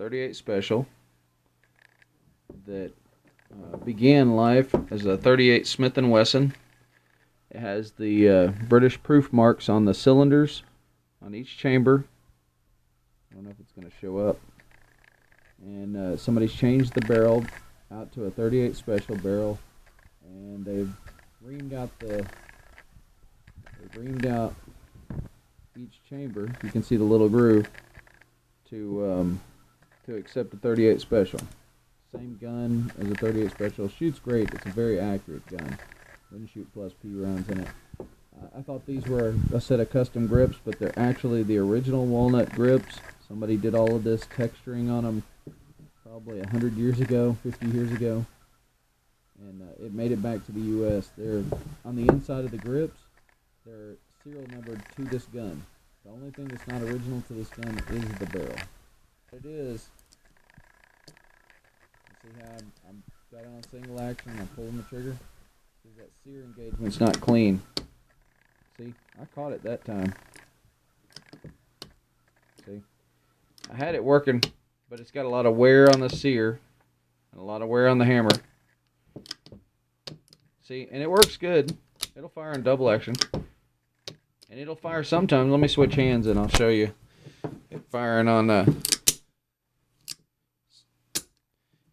.38 Special that began life as a .38 Smith Wesson. It has the British proof marks on the cylinders on each chamber. I don't know if it's going to show up. And somebody's changed the barrel out to a .38 Special barrel, and they've reamed out each chamber. You can see the little groove to accept a .38 Special. Same gun as a .38 Special. Shoots great. It's a very accurate gun. Wouldn't shoot plus P rounds in it. I thought these were a set of custom grips, but they're actually the original walnut grips. Somebody did all of this texturing on them probably 100 years ago, 50 years ago, and it made it back to the U.S. They're on the inside of the grips. They're serial numbered to this gun. The only thing that's not original to this gun is the barrel. It is. See how I'm got it on single action. I'm pulling the trigger. See, that sear engagement's not clean. See, I caught it that time. See, I had it working, but it's got a lot of wear on the sear and a lot of wear on the hammer. See, and it works good. It'll fire in double action, and it'll fire sometimes. Let me switch hands and I'll show you it firing on.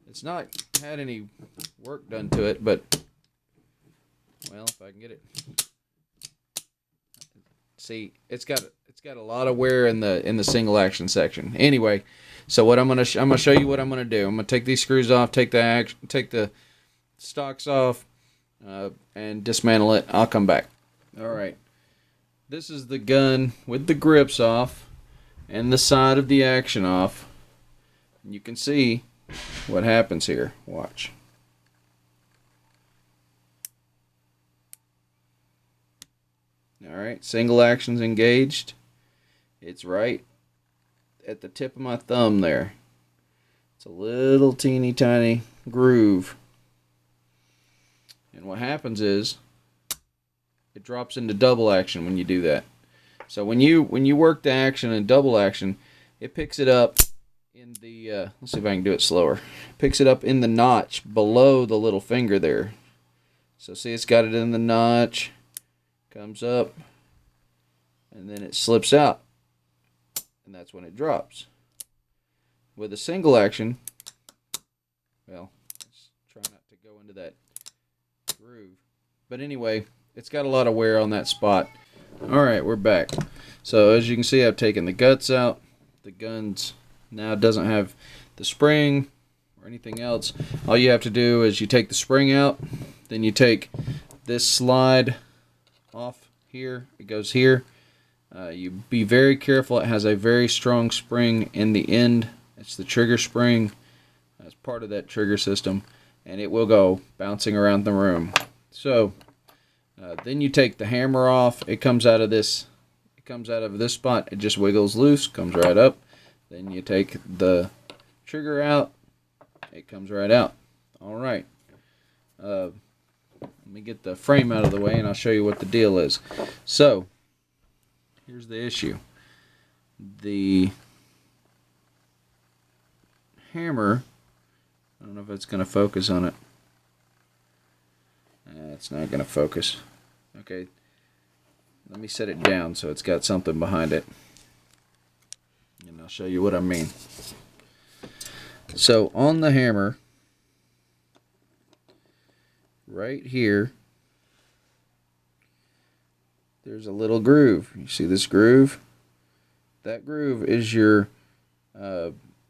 It's not had any work done to it, but well, if I can get it. See, it's got a lot of wear in the single action section. Anyway, so what I'm gonna show you what I'm gonna do. I'm gonna take these screws off, take the stocks off, and dismantle it. I'll come back. All right. This is the gun with the grips off and the side of the action off. You can see what happens here. Watch. Alright, single action's engaged. It's right at the tip of my thumb there. It's a little teeny tiny groove. And what happens is it drops into double action when you do that. So when you work the action in double action, it picks it up in the let's see if I can do it slower. It picks it up in the notch below the little finger there. So see, it's got it in the notch. Comes up, and then it slips out, and that's when it drops. With a single action, well, let's try not to go into that groove. But anyway, it's got a lot of wear on that spot. Alright, we're back. So as you can see, I've taken the guts out. The gun's now doesn't have the spring or anything else. All you have to do is you take the spring out, then you take this slide off here. It goes here. You be very careful. It has a very strong spring in the end. It's the trigger spring. That's part of that trigger system, and it will go bouncing around the room. So then you take the hammer off. It comes out of this. It comes out of this spot. It just wiggles loose. Comes right up. Then you take the trigger out. It comes right out. All right. Let me get the frame out of the way and I'll show you what the deal is. So, here's the issue. The hammer, I don't know if it's going to focus on it. It's not going to focus. Okay, let me set it down so it's got something behind it. And I'll show you what I mean. So, on the hammer, right here, there's a little groove. You see this groove? That groove is your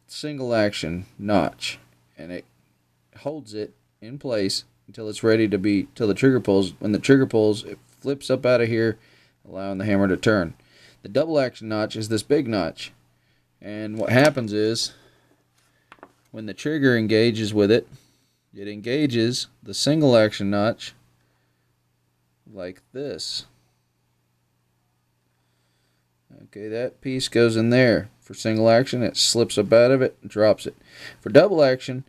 single action notch, and it holds it in place until it's ready to be, till the trigger pulls. When the trigger pulls, it flips up out of here, allowing the hammer to turn. The double action notch is this big notch, and what happens is when the trigger engages with it, it engages the single action notch like this. Okay, that piece goes in there. For single action, it slips up out of it and drops it. For double action,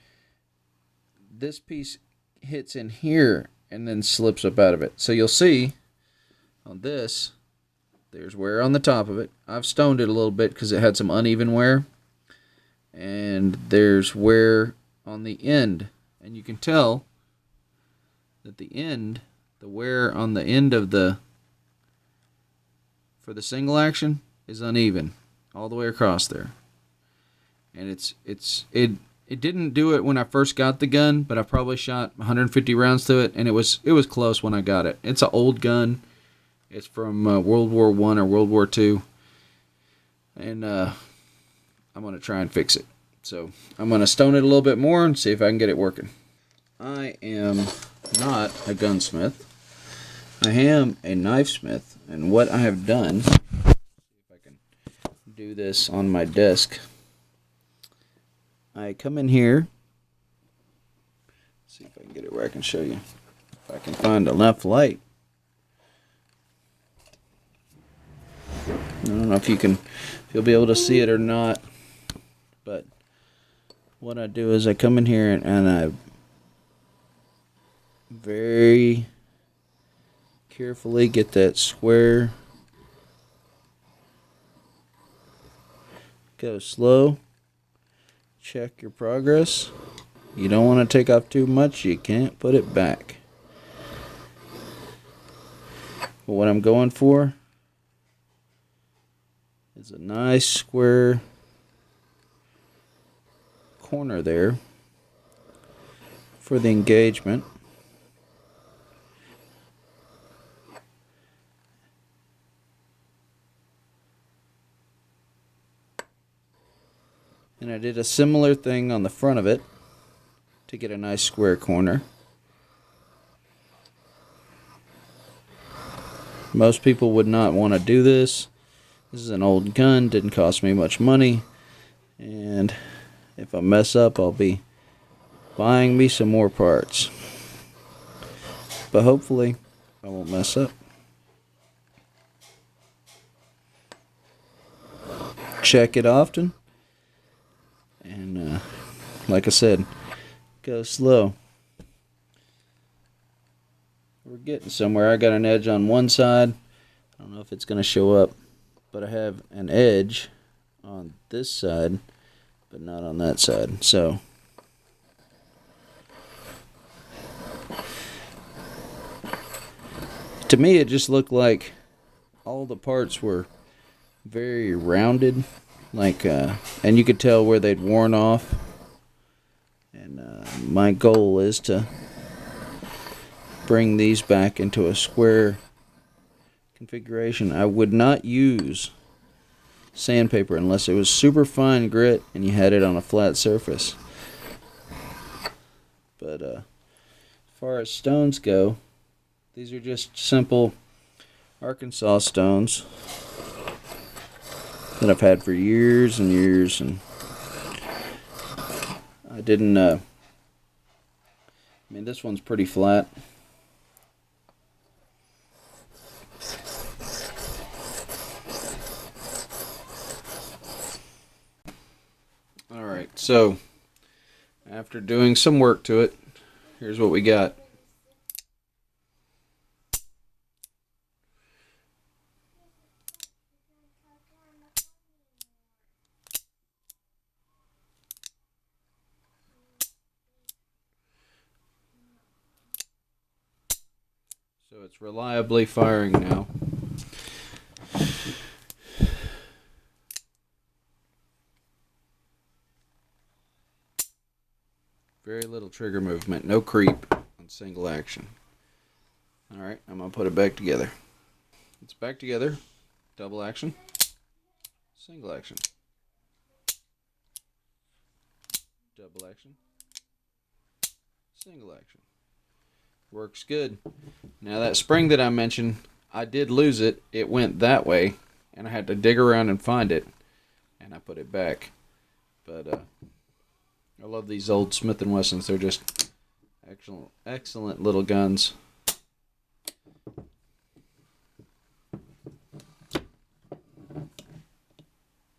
this piece hits in here and then slips up out of it. So you'll see on this, there's wear on the top of it. I've stoned it a little bit because it had some uneven wear. and there's wear on the end, and you can tell that the wear on the end of for the single action is uneven all the way across there. And it didn't do it when I first got the gun, but I probably shot 150 rounds to it, and it was close when I got it. It's an old gun. It's from World War I or World War II, and I'm gonna try and fix it. So I'm gonna stone it a little bit more and see if I can get it working. I am not a gunsmith. I am a knifesmith, and what I have done, if I can do this on my desk, I come in here, see if I can get it where I can show you, if I can find enough light. I don't know if you'll be able to see it or not, but what I do is I come in here and I very carefully get that square, go slow, check your progress. You don't want to take off too much, you can't put it back. But what I'm going for is a nice square corner there for the engagement. And I did a similar thing on the front of it to get a nice square corner. Most people would not want to do this. This is an old gun, didn't cost me much money, and if I mess up, I'll be buying me some more parts. But hopefully, I won't mess up. Check it often. And like I said, go slow. We're getting somewhere. I got an edge on one side. I don't know if it's going to show up, but I have an edge on this side, but not on that side. So to me, it just looked like all the parts were very rounded. Like, and you could tell where they'd worn off. And my goal is to bring these back into a square configuration. I would not use sandpaper unless it was super fine grit and you had it on a flat surface. But as far as stones go, these are just simple Arkansas stones that I've had for years and years, and I didn't, I mean, this one's pretty flat. Alright, so after doing some work to it, here's what we got. So it's reliably firing now. Very little trigger movement, no creep on single action. Alright, I'm going to put it back together. It's back together, double action, single action, double action, single action. Works good. Now that spring that I mentioned, I did lose it. It went that way, and I had to dig around and find it, and I put it back. But I love these old Smith & Wessons. They're just excellent little guns.